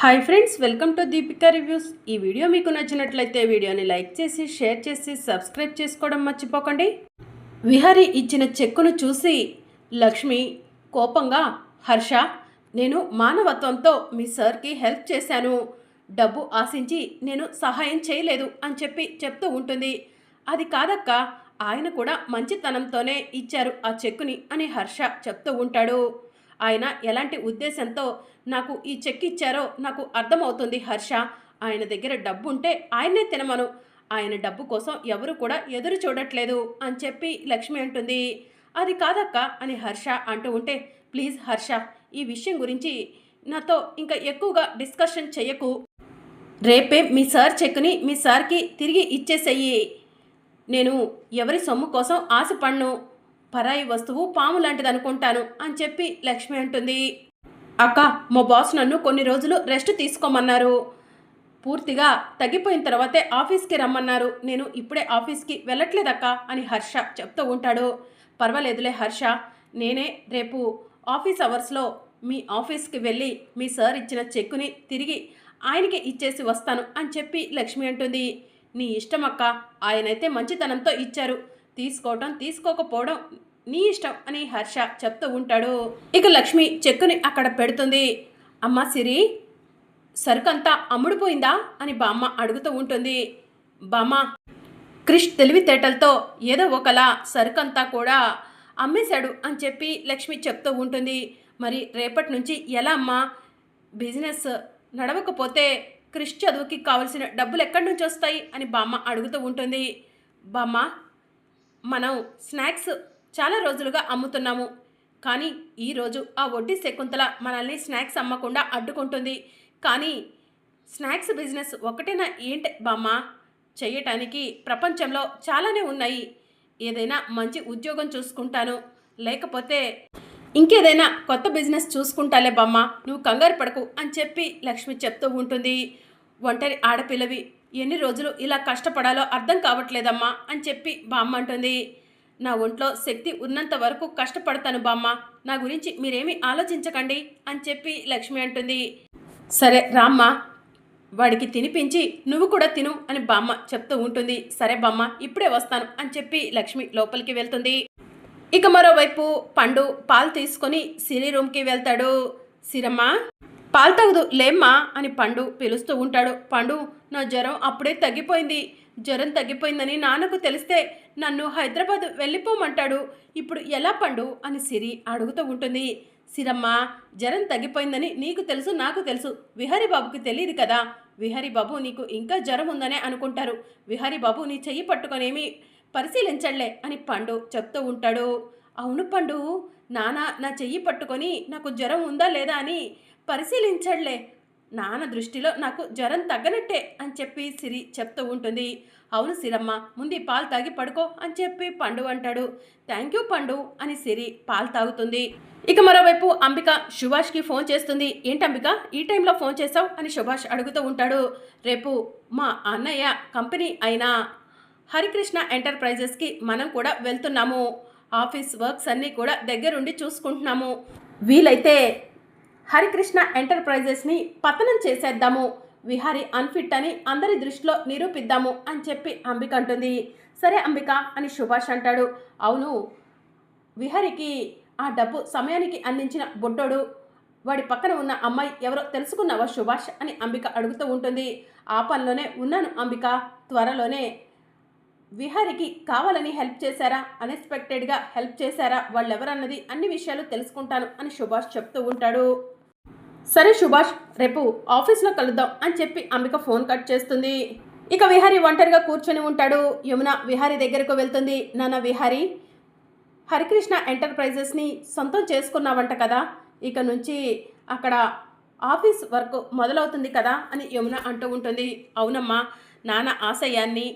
Hi friends, welcome to Deepika reviews. ఈ video మీకు నచ్చినట్లయితే వీడియోని లైక్ చేసి షేర్ చేసి సబ్స్క్రైబ్ చేసుకోవడం మర్చిపోకండి. విహారీ ఇచ్చిన చెక్కును చూసి లక్ష్మి కోపంగా, హర్ష, నేను మానవత్వంతో మీ సార్కి హెల్ప్ చేశాను, డబ్బు ఆశించి నేను సహాయం చేయలేదు అని చెప్తూ ఉంటుంది. అది కాదక్క, ఆయన కూడా మంచితనంతోనే ఇచ్చారు ఆ చెక్కుని అని హర్ష చెప్తూ ఉంటాడు. ఆయన ఎలాంటి ఉద్దేశంతో నాకు ఈ చెక్ ఇచ్చారో నాకు అర్థమవుతుంది హర్ష. ఆయన దగ్గర డబ్బు ఉంటే ఆయనే తినమను, ఆయన డబ్బు కోసం ఎవరు కూడా ఎదురు చూడట్లేదు అని లక్ష్మి అంటుంది. అది కాదక్క అని హర్ష అంటూ ఉంటే, ప్లీజ్ హర్ష, ఈ విషయం గురించి నాతో ఇంకా ఎక్కువగా డిస్కషన్ చెయ్యకు. రేపే మీ సార్ చెక్ని మీ సార్కి తిరిగి ఇచ్చేసేయి. నేను ఎవరి సొమ్ము కోసం ఆశపడను, పరాయి వస్తువు పాము లాంటిది అనుకుంటాను అని లక్ష్మి అంటుంది. అక్క, మా బాస్ నన్ను కొన్ని రోజులు రెస్ట్ తీసుకోమన్నారు, పూర్తిగా తగ్గిపోయిన తర్వాతే ఆఫీస్కి రమ్మన్నారు, నేను ఇప్పుడే ఆఫీస్కి వెళ్ళట్లేదక్క అని హర్ష చెప్తూ ఉంటాడు. పర్వాలేదులే హర్ష, నేనే రేపు ఆఫీస్ అవర్స్లో మీ ఆఫీస్కి వెళ్ళి మీ సార్ ఇచ్చిన చెక్కుని తిరిగి ఆయనకి ఇచ్చేసి వస్తాను అని లక్ష్మి అంటుంది. నీ ఇష్టం అక్క, ఆయనైతే మంచితనంతో ఇచ్చారు, తీసుకోవటం తీసుకోకపోవడం నీ ఇష్టం అని హర్ష చెప్తూ ఉంటాడు. ఇక లక్ష్మి చెక్కుని అక్కడ పెడుతుంది. అమ్మ సిరి, సరుకంతా అమ్ముడుపోయిందా అని బామ్మ అడుగుతూ ఉంటుంది. బామ్మ, క్రిష్ తెలివితేటలతో ఏదో ఒకలా సరుకంతా కూడా అమ్మేశాడు అని లక్ష్మి చెప్తూ ఉంటుంది. మరి రేపటి నుంచి ఎలా అమ్మా? బిజినెస్ నడవకపోతే క్రిష్ చదువుకి కావలసిన డబ్బులు ఎక్కడి నుంచి వస్తాయి అని బామ్మ అడుగుతూ ఉంటుంది. బామ్మ, మనం స్నాక్స్ చాలా రోజులుగా అమ్ముతున్నాము, కానీ ఈరోజు ఆ వడ్డీ శకుంతల మనల్ని స్నాక్స్ అమ్మకుండా అడ్డుకుంటుంది. కానీ స్నాక్స్ బిజినెస్ ఒకటేనా ఏంటి బామ్మ? చేయటానికి ప్రపంచంలో చాలానే ఉన్నాయి. ఏదైనా మంచి ఉద్యోగం చూసుకుంటాను, లేకపోతే ఇంకేదైనా కొత్త బిజినెస్ చూసుకుంటాలే బామ్మ, నువ్వు కంగారు పడకు అని లక్ష్మి చెప్తూ ఉంటుంది. ఒంటరి ఆడపిల్లవి, ఎన్ని రోజులు ఇలా కష్టపడాలో అర్థం కావట్లేదమ్మా అని బామ్మ అంటుంది. నా ఒంట్లో శక్తి ఉన్నంత వరకు కష్టపడతాను బామ్మ, నా గురించి మీరేమీ ఆలోచించకండి అని లక్ష్మి అంటుంది. సరే రామ్మ, వాడికి తినిపించి నువ్వు కూడా తిను అని బామ్మ చెప్తూ ఉంటుంది. సరే బామ్మ, ఇప్పుడే వస్తాను అని లక్ష్మి లోపలికి వెళ్తుంది. ఇక మరోవైపు పండు పాలు తీసుకొని సిరి రూమ్కి వెళ్తాడు. సిరమ్మ, పాలు తాగదు లేమ్మా అని పండు పిలుస్తూ ఉంటాడు. పండు, నా జ్వరం అప్పుడే తగ్గిపోయింది, జ్వరం తగ్గిపోయిందని నాన్నకు తెలిస్తే నన్ను హైదరాబాద్ వెళ్ళిపోమంటాడు, ఇప్పుడు ఎలా పండు అని సిరి అడుగుతూ ఉంటుంది. సిరమ్మ, జ్వరం తగ్గిపోయిందని నీకు తెలుసు, నాకు తెలుసు, విహారీ బాబుకి తెలియదు కదా. విహారీ బాబు నీకు ఇంకా జ్వరం ఉందనే అనుకుంటారు, విహారీ బాబు నీ చెయ్యి పట్టుకొనేమి పరిశీలించడలే అని పండు చెప్తూ ఉంటాడు. అవును పండు, నాన్న నా చెయ్యి పట్టుకొని నాకు జ్వరం ఉందా లేదా అని పరిశీలించడలే, నాన్న దృష్టిలో నాకు జ్వరం తగ్గనట్టే అని సిరి చెప్తూ ఉంటుంది. అవును సిరమ్మ, ముందు పాలు తాగి పడుకో అని పండు అంటాడు. థ్యాంక్ యూ పండు అని సిరి పాలు తాగుతుంది. ఇక మరోవైపు అంబిక సుభాష్కి ఫోన్ చేస్తుంది. ఏంటి అంబిక, ఈ టైంలో ఫోన్ చేసావు అని సుభాష్ అడుగుతూ ఉంటాడు. రేపు మా అన్నయ్య కంపెనీ అయిన హరికృష్ణ ఎంటర్ప్రైజెస్కి మనం కూడా వెళ్తున్నాము, ఆఫీస్ వర్క్స్ అన్నీ కూడా దగ్గరుండి చూసుకుంటున్నాము, వీలైతే హరికృష్ణ ఎంటర్ప్రైజెస్ని పతనం చేసేద్దాము, విహారీ అన్ఫిట్ అని అందరి దృష్టిలో నిరూపిద్దాము అని అంబిక అంటుంది. సరే అంబిక అని సుభాష్ అంటాడు. అవును, విహారీకి ఆ డబ్బు సమయానికి అందించిన బుడ్డోడు, వాడి పక్కన ఉన్న అమ్మాయి ఎవరో తెలుసుకున్నావా సుభాష్ అని అంబిక అడుగుతూ ఉంటుంది. ఆ పనిలోనే ఉన్నాను అంబిక, త్వరలోనే విహారీకి కావాలని హెల్ప్ చేశారా, అన్ఎక్స్పెక్టెడ్గా హెల్ప్ చేశారా, వాళ్ళెవరన్నది అన్ని విషయాలు తెలుసుకుంటాను అని సుభాష్ చెప్తూ ఉంటాడు. సరే సుభాష్, రేపు ఆఫీస్లో కలుద్దాం అని అంబిక ఫోన్ కట్ చేస్తుంది. ఇక విహారీ ఒంటరిగా కూర్చొని ఉంటాడు. యమున విహారీ దగ్గరకు వెళ్తుంది. నాన్న విహారీ, హరికృష్ణ ఎంటర్ప్రైజెస్ని సొంతం చేసుకున్నావంట కదా, ఇక నుంచి అక్కడ ఆఫీస్ వర్క్ మొదలవుతుంది కదా అని యమున అంటూ ఉంటుంది. అవునమ్మా, నాన్న ఆశయాన్ని,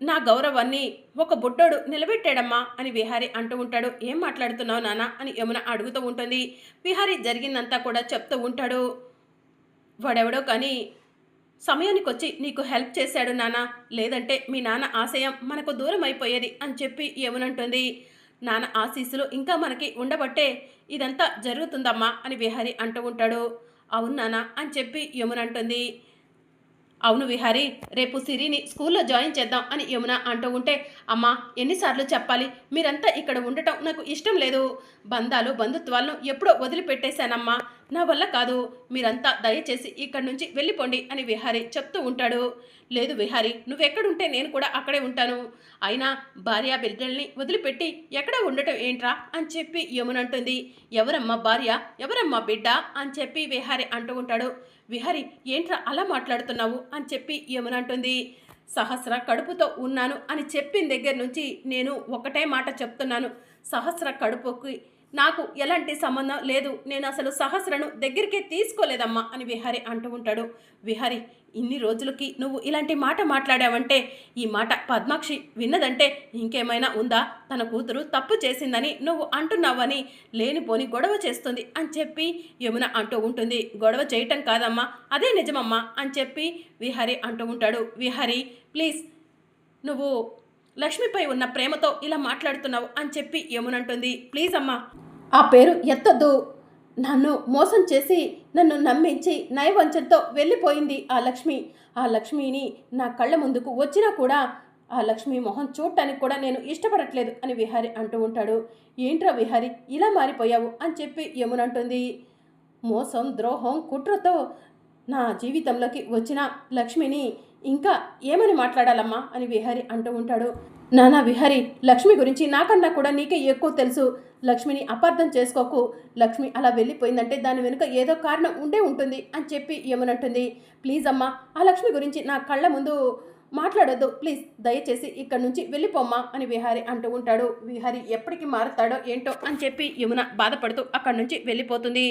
నా గౌరవాన్ని ఒక బుడ్డోడు నిలబెట్టాడమ్మా అని విహారీ అంటూ ఉంటాడు. ఏం మాట్లాడుతున్నావు నాన్న అని యమున అడుగుతూ ఉంటుంది. విహారీ జరిగిందంతా కూడా చెప్తూ ఉంటాడు. వాడెవడో కానీ సమయానికి వచ్చి నీకు హెల్ప్ చేశాడు నాన్న, లేదంటే మీ నాన్న ఆశయం మనకు దూరం అయిపోయేది అని యమునంటుంది. నాన్న ఆశీస్సులు ఇంకా మనకి ఉండబట్టే ఇదంతా జరుగుతుందమ్మా అని విహారీ అంటూ ఉంటాడు. అవును నాన్న అని చెప్పి యమున అంటుంది. అవును విహారీ, రేపు సిరిని స్కూల్లో జాయిన్ చేద్దాం అని యమున అంటూ ఉంటే, అమ్మా ఎన్నిసార్లు చెప్పాలి, మీరంతా ఇక్కడ ఉండటం నాకు ఇష్టం లేదు. బంధాలు బంధుత్వాలను ఎప్పుడో వదిలిపెట్టేశానమ్మా, నా వల్ల కాదు, మీరంతా దయచేసి ఇక్కడి నుంచి వెళ్ళిపోండి అని విహారీ చెప్తూ ఉంటాడు. లేదు విహారీ, నువ్వెక్కడుంటే నేను కూడా అక్కడే ఉంటాను. అయినా భార్య బిడ్డల్ని వదిలిపెట్టి ఎక్కడ ఉండటం ఏంట్రా అని చెప్పి యమున అంటుంది. ఎవరమ్మా భార్య, ఎవరమ్మా బిడ్డ అని చెప్పి విహారీ అంటూ ఉంటాడు. విహారీ ఏంట్రా అలా మాట్లాడుతున్నావు అని చెప్పి యమున అంటుంది. సహస్ర కడుపుతో ఉన్నాను అని చెప్పిన దగ్గర నుంచి నేను ఒకటే మాట చెప్తున్నాను, సహస్ర కడుపుకి నాకు ఎలాంటి సంబంధం లేదు, నేను అసలు సహస్రను దగ్గరికే తీసుకోలేదమ్మా అని విహారీ అంటూ ఉంటాడు. విహారీ, ఇన్ని రోజులకి నువ్వు ఇలాంటి మాట మాట్లాడావంటే, ఈ మాట పద్మాక్షి విన్నదంటే ఇంకేమైనా ఉందా, తన కూతురు తప్పు చేసిందని నువ్వు అంటున్నావని లేనిపోని గొడవ చేస్తుంది అని చెప్పి యమున అంటూ ఉంటుంది. గొడవ చేయటం కాదమ్మా, అదే నిజమమ్మా అని చెప్పి విహారీ అంటూ ఉంటాడు. విహారీ ప్లీజ్, నువ్వు లక్ష్మిపై ఉన్న ప్రేమతో ఇలా మాట్లాడుతున్నావు అని చెప్పి యమునంటుంది. ప్లీజ్ అమ్మా, ఆ పేరు ఎత్తొద్దు. నన్ను మోసం చేసి నన్ను నమ్మించి నయవంచంతో వెళ్ళిపోయింది ఆ లక్ష్మి. ఆ లక్ష్మిని నా కళ్ళ ముందుకు వచ్చినా కూడా ఆ లక్ష్మి మొహం చూడటానికి కూడా నేను ఇష్టపడట్లేదు అని విహారీ అంటూ ఉంటాడు. ఏంట్రా విహారీ ఇలా మారిపోయావు అని చెప్పి యమునంటుంది. మోసం ద్రోహం కుట్రతో నా జీవితంలోకి వచ్చిన లక్ష్మిని ఇంకా ఏమని మాట్లాడాలమ్మా అని విహారీ అంటూ ఉంటాడు. నానా విహారీ, లక్ష్మి గురించి నాకన్నా కూడా నీకే ఎక్కువ తెలుసు. లక్ష్మిని అపార్థం చేసుకోకు. లక్ష్మి అలా వెళ్ళిపోయిందంటే దాని వెనుక ఏదో కారణం ఉండే ఉంటుంది అని చెప్పి యమునంటుంది. ప్లీజ్ అమ్మా, ఆ లక్ష్మి గురించి నా కళ్ళ ముందు మాట్లాడొద్దు ప్లీజ్, దయచేసి ఇక్కడి నుంచి వెళ్ళిపోమ్మా అని విహారీ అంటూ ఉంటాడు. విహారీ ఎప్పటికి మారుతాడో ఏంటో అని చెప్పి యమున బాధపడుతూ అక్కడి నుంచి వెళ్ళిపోతుంది.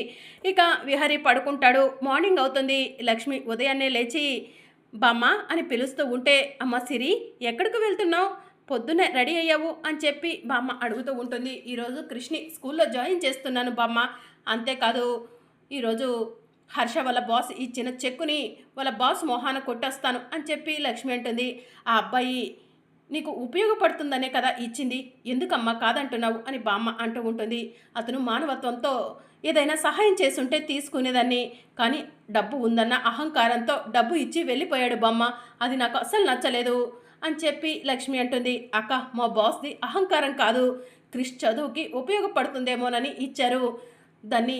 ఇక విహారీ పడుకుంటాడు. మార్నింగ్ అవుతుంది. లక్ష్మి ఉదయాన్నే లేచి బామ్మ అని పిలుస్తూ ఉంటే, అమ్మ సిరి ఎక్కడికి వెళ్తున్నావు, పొద్దున్నే రెడీ అయ్యావు అని చెప్పి బామ్మ అడుగుతూ ఉంటుంది. ఈరోజు కృష్ణి స్కూల్లో జాయిన్ చేస్తున్నాను బామ్మ, అంతేకాదు ఈరోజు హర్ష వాళ్ళ బాస్ ఇచ్చిన చెక్కుని వాళ్ళ బాస్ మొహాన కొట్టేస్తాను అని చెప్పి లక్ష్మి అంటుంది. ఆ అబ్బాయి నీకు ఉపయోగపడుతుందనే కదా ఇచ్చింది, ఎందుకమ్మా కాదంటున్నావు అని బామ్మ అంటూ ఉంటుంది. అతను మానవత్వంతో ఏదైనా సహాయం చేసుంటే తీసుకునేదాన్ని, కానీ డబ్బు ఉందన్న అహంకారంతో డబ్బు ఇచ్చి వెళ్ళిపోయాడు బామ్మ, అది నాకు అస్సలు నచ్చలేదు అని చెప్పి లక్ష్మి అంటుంది. అక్క, మా బాస్ది అహంకారం కాదు, క్రిష్ చదువుకి ఉపయోగపడుతుందేమోనని ఇచ్చారు, దాన్ని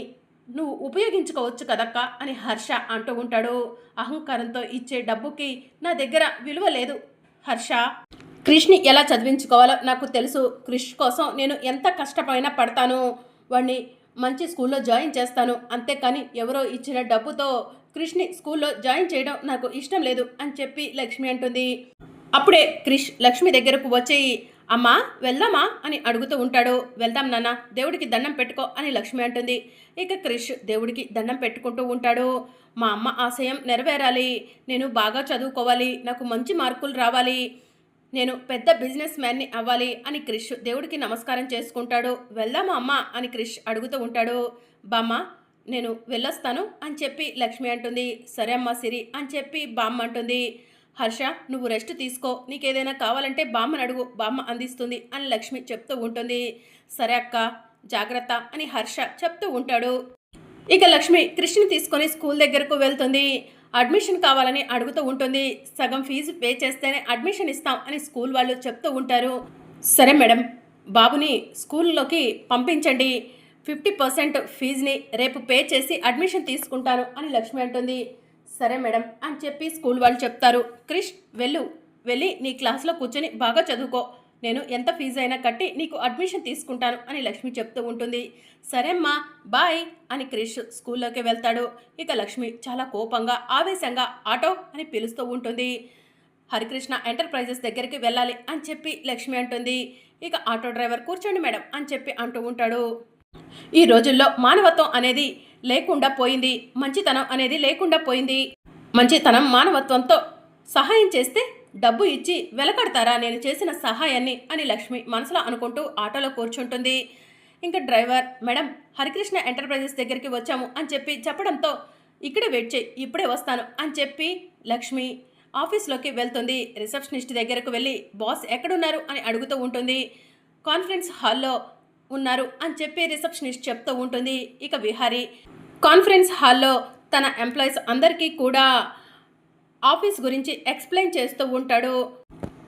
నువ్వు ఉపయోగించుకోవచ్చు కదక్క అని హర్ష అంటూ ఉంటాడు. అహంకారంతో ఇచ్చే డబ్బుకి నా దగ్గర విలువ లేదు హర్ష. క్రిష్ని ఎలా చదివించుకోవాలో నాకు తెలుసు. క్రిష్ కోసం నేను ఎంత కష్టమైనా పడతాను, వాడిని మంచి స్కూల్లో జాయిన్ చేస్తాను, అంతేకాని ఎవరో ఇచ్చిన డబ్బుతో క్రిష్ని స్కూల్లో జాయిన్ చేయడం నాకు ఇష్టం లేదు అని చెప్పి లక్ష్మి అంటుంది. అప్పుడే క్రిష్ లక్ష్మి దగ్గరకు వచ్చి అమ్మా వెళ్దామా అని అడుగుతూ ఉంటాడు. వెళ్దాం నాన్న, దేవుడికి దండం పెట్టుకో అని లక్ష్మి అంటుంది. ఇక క్రిష్ దేవుడికి దండం పెట్టుకుంటూ ఉంటాడు. మా అమ్మ ఆశయం నెరవేరాలి, నేను బాగా చదువుకోవాలి, నాకు మంచి మార్కులు రావాలి, నేను పెద్ద బిజినెస్ మ్యాన్ని అవ్వాలి అని క్రిష్ దేవుడికి నమస్కారం చేసుకుంటాడు. వెళ్దామా అమ్మ అని క్రిష్ అడుగుతూ ఉంటాడు. బామ్మ నేను వెళ్ళొస్తాను అని చెప్పి లక్ష్మి అంటుంది. సరే అమ్మ సిరి అని చెప్పి బామ్మ అంటుంది. హర్ష నువ్వు రెస్ట్ తీసుకో, నీకేదైనా కావాలంటే బామ్మని అడుగు, బామ్మ అందిస్తుంది అని లక్ష్మి చెప్తూ ఉంటుంది. సరే అక్క, జాగ్రత్త అని హర్ష చెప్తూ ఉంటాడు. ఇక లక్ష్మి కృష్ణని తీసుకొని స్కూల్ దగ్గరకు వెళ్తుంది. అడ్మిషన్ కావాలని అడుగుతూ ఉంటుంది. సగం ఫీజు పే చేస్తేనే అడ్మిషన్ ఇస్తాం అని స్కూల్ వాళ్ళు చెప్తూ ఉంటారు. సరే మేడం, బాబుని స్కూల్లోకి పంపించండి, 50% ఫీజుని రేపు పే చేసి అడ్మిషన్ తీసుకుంటాను అని లక్ష్మి అంటుంది. సరే మేడం అని చెప్పి స్కూల్ వాళ్ళు చెప్తారు. క్రిష్ వెళ్ళి నీ క్లాస్లో కూర్చొని బాగా చదువుకో, నేను ఎంత ఫీజు అయినా కట్టి నీకు అడ్మిషన్ తీసుకుంటాను అని లక్ష్మి చెప్తూ ఉంటుంది. సరే అమ్మా బాయ్ అని క్రిష్ స్కూల్లోకి వెళ్తాడు. ఇక లక్ష్మి చాలా కోపంగా ఆవేశంగా ఆటో అని పిలుస్తూ ఉంటుంది. హరికృష్ణ ఎంటర్ప్రైజెస్ దగ్గరికి వెళ్ళాలి అని చెప్పి లక్ష్మి అంటుంది. ఇక ఆటో డ్రైవర్ కూర్చోండి మేడం అని చెప్పి అంటూ ఉంటాడు. ఈ రోజుల్లో మానవత్వం అనేది లేకుండా పోయింది, మంచితనం అనేది లేకుండా పోయింది. మంచితనం మానవత్వంతో సహాయం చేస్తే డబ్బు ఇచ్చి వెలకడతారా నేను చేసిన సహాయాన్ని అని లక్ష్మి మనసులో అనుకుంటూ ఆటోలో కూర్చుంటుంది. ఇంకా డ్రైవర్ మేడం హరికృష్ణ ఎంటర్ప్రైజెస్ దగ్గరికి వచ్చాము అని చెప్పి చెప్పడంతో ఇక్కడే వెయిట్ చేయి, ఇప్పుడే వస్తాను అని చెప్పి లక్ష్మి ఆఫీస్లోకి వెళ్తుంది. రిసెప్షనిస్ట్ దగ్గరకు వెళ్ళి బాస్ ఎక్కడున్నారు అని అడుగుతూ ఉంటుంది. కాన్ఫరెన్స్ హాల్లో ఉన్నారు అని చెప్పి రిసెప్షనిస్ట్ చెప్తూ ఉంటుంది. ఇక విహారీ కాన్ఫరెన్స్ హాల్లో తన ఎంప్లాయీస్ అందరికీ కూడా ఆఫీస్ గురించి ఎక్స్ప్లెయిన్ చేస్తూ ఉంటాడు.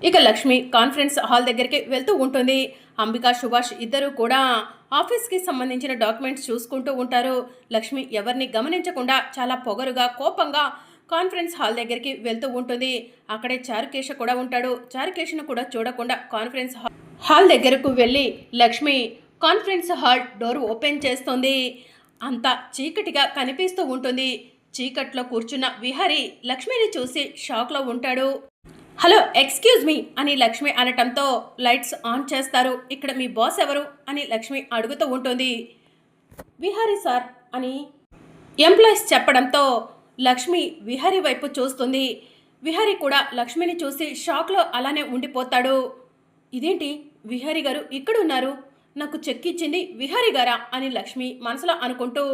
ఇక లక్ష్మి కాన్ఫరెన్స్ హాల్ దగ్గరికి వెళ్తూ ఉంటుంది. అంబిక, సుభాష్ ఇద్దరు కూడా ఆఫీస్కి సంబంధించిన డాక్యుమెంట్స్ చూసుకుంటూ ఉంటారు. లక్ష్మి ఎవరిని గమనించకుండా చాలా పొగరుగా, కోపంగా కాన్ఫరెన్స్ హాల్ దగ్గరికి వెళ్తూ ఉంటుంది. అక్కడే చారుకేశ కూడా ఉంటాడు. చారుకేశను కూడా చూడకుండా కాన్ఫరెన్స్ హాల్ దగ్గరకు వెళ్ళి Lakshmi conference hall door open చేస్తుంది. అంతా చీకటిగా కనిపిస్తూ ఉంటుంది. చీకట్లో కూర్చున్న విహారి లక్ష్మిని చూసి షాక్లో ఉంటాడు. హలో, ఎక్స్క్యూజ్ మీ అని లక్ష్మి అనటంతో లైట్స్ ఆన్ చేస్తారు. ఇక్కడ మీ బాస్ ఎవరు అని లక్ష్మి అడుగుతూ ఉంటుంది. విహారీ సార్ అని ఎంప్లాయీస్ చెప్పడంతో లక్ష్మి విహారీ వైపు చూస్తుంది. విహారీ కూడా లక్ష్మిని చూసి షాక్లో అలానే ఉండిపోతాడు. ఇదేంటి విహారీ గారు ఇక్కడ ఉన్నారు, నాకు చెక్ ఇచ్చింది విహారీ గారా అని లక్ష్మి మనసులో అనుకుంటూ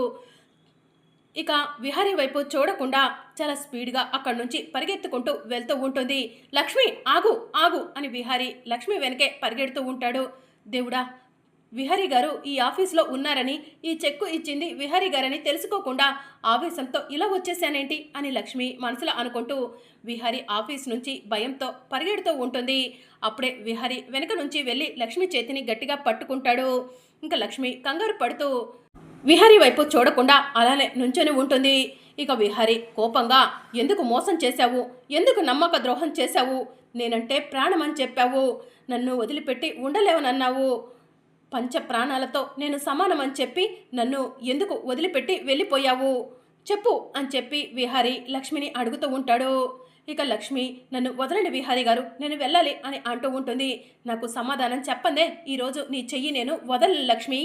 ఇక విహారీ వైపు చూడకుండా చాలా స్పీడ్గా అక్కడి నుంచి పరిగెత్తుకుంటూ వెళ్తూ ఉంటుంది. లక్ష్మి ఆగు ఆగు అని విహారీ లక్ష్మి వెనకే పరిగెడుతూ ఉంటాడు. దేవుడా, విహారీ గారు ఈ ఆఫీస్లో ఉన్నారని, ఈ చెక్కు ఇచ్చింది విహారీ గారని తెలుసుకోకుండా ఆవేశంతో ఇలా వచ్చేసానేంటి అని లక్ష్మి మనసులో అనుకుంటూ విహారీ ఆఫీస్ నుంచి భయంతో పరిగెడుతూ ఉంటుంది. అప్పుడే విహారీ వెనక నుంచి వెళ్ళి లక్ష్మి చేతిని గట్టిగా పట్టుకుంటాడు. ఇంకా లక్ష్మి కంగారు పడుతూ విహారీ వైపు చూడకుండా అలానే నుంచొని ఉంటుంది. ఇక విహారీ కోపంగా, ఎందుకు మోసం చేశావు, ఎందుకు నమ్మక ద్రోహం చేశావు, నేనంటే ప్రాణమని చెప్పావు, నన్ను వదిలిపెట్టి ఉండలేవనన్నావు, పంచ ప్రాణాలతో నేను సమానమని చెప్పి నన్ను ఎందుకు వదిలిపెట్టి వెళ్ళిపోయావు చెప్పు అని చెప్పి విహారీ లక్ష్మిని అడుగుతూ ఉంటాడు. ఇక లక్ష్మి, నన్ను వదలండి విహారీ గారు, నేను వెళ్ళాలి అని అంటూ ఉంటుంది. నాకు సమాధానం చెప్పందే, ఈరోజు నీ చెయ్యి నేను వదలను లక్ష్మి.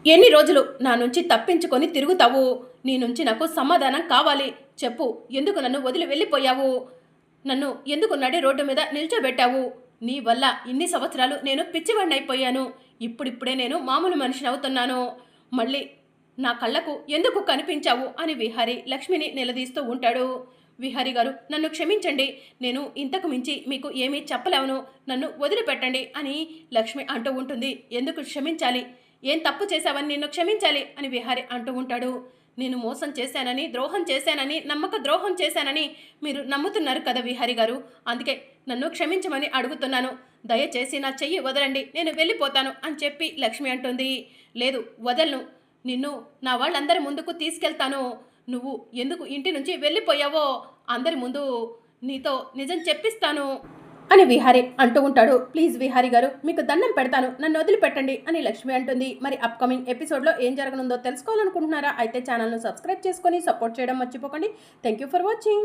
ఎన్ని రోజులు నా నుంచి తప్పించుకొని తిరుగుతావు, నీ నుంచి నాకు సమాధానం కావాలి చెప్పు. ఎందుకు నన్ను వదిలి వెళ్ళిపోయావు, నన్ను ఎందుకు నడి రోడ్డు మీద నిల్చోబెట్టావు, నీ వల్ల ఇన్ని సంవత్సరాలు నేను పిచ్చివాడిని అయిపోయాను, ఇప్పుడిప్పుడే నేను మామూలు మనిషిని అవుతున్నాను, మళ్ళీ నా కళ్ళకు ఎందుకు కనిపించావు అని విహారీ లక్ష్మిని నిలదీస్తూ ఉంటాడు. విహారీ గారు, నన్ను క్షమించండి, నేను ఇంతకు మించి మీకు ఏమీ చెప్పలేవను, నన్ను వదిలిపెట్టండి అని లక్ష్మి అంటూ ఉంటుంది. ఎందుకు క్షమించాలి, ఏం తప్పు చేశావని నిన్ను క్షమించాలి అని విహారీ అంటూ ఉంటాడు. నేను మోసం చేశానని, ద్రోహం చేశానని, నమ్మక ద్రోహం చేశానని మీరు నమ్ముతున్నారు కదా విహారీ గారు, అందుకే నన్ను క్షమించమని అడుగుతున్నాను, దయచేసి నా చెయ్యి వదలండి, నేను వెళ్ళిపోతాను అని చెప్పి లక్ష్మి అంటుంది. లేదు, వదలను, నిన్ను నా వాళ్ళందరి ముందుకు తీసుకెళ్తాను, నువ్వు ఎందుకు ఇంటి నుంచి వెళ్ళిపోయావో అందరి ముందు నీతో నిజం చెప్పిస్తాను అని విహారీ అంటూ ఉంటాడు. ప్లీజ్ విహారీ గారు, మీకు దండం పెడతాను, నన్ను వదిలిపెట్టండి అని లక్ష్మి అంటుంది. మరి అప్కమింగ్ ఎపిసోడ్లో ఏం జరగనుందో తెలుసుకోవాలనుకుంటున్నారా? అయితే ఛానల్ను సబ్స్క్రైబ్ చేసుకొని సపోర్ట్ చేయడం మర్చిపోకండి. Thank you for watching.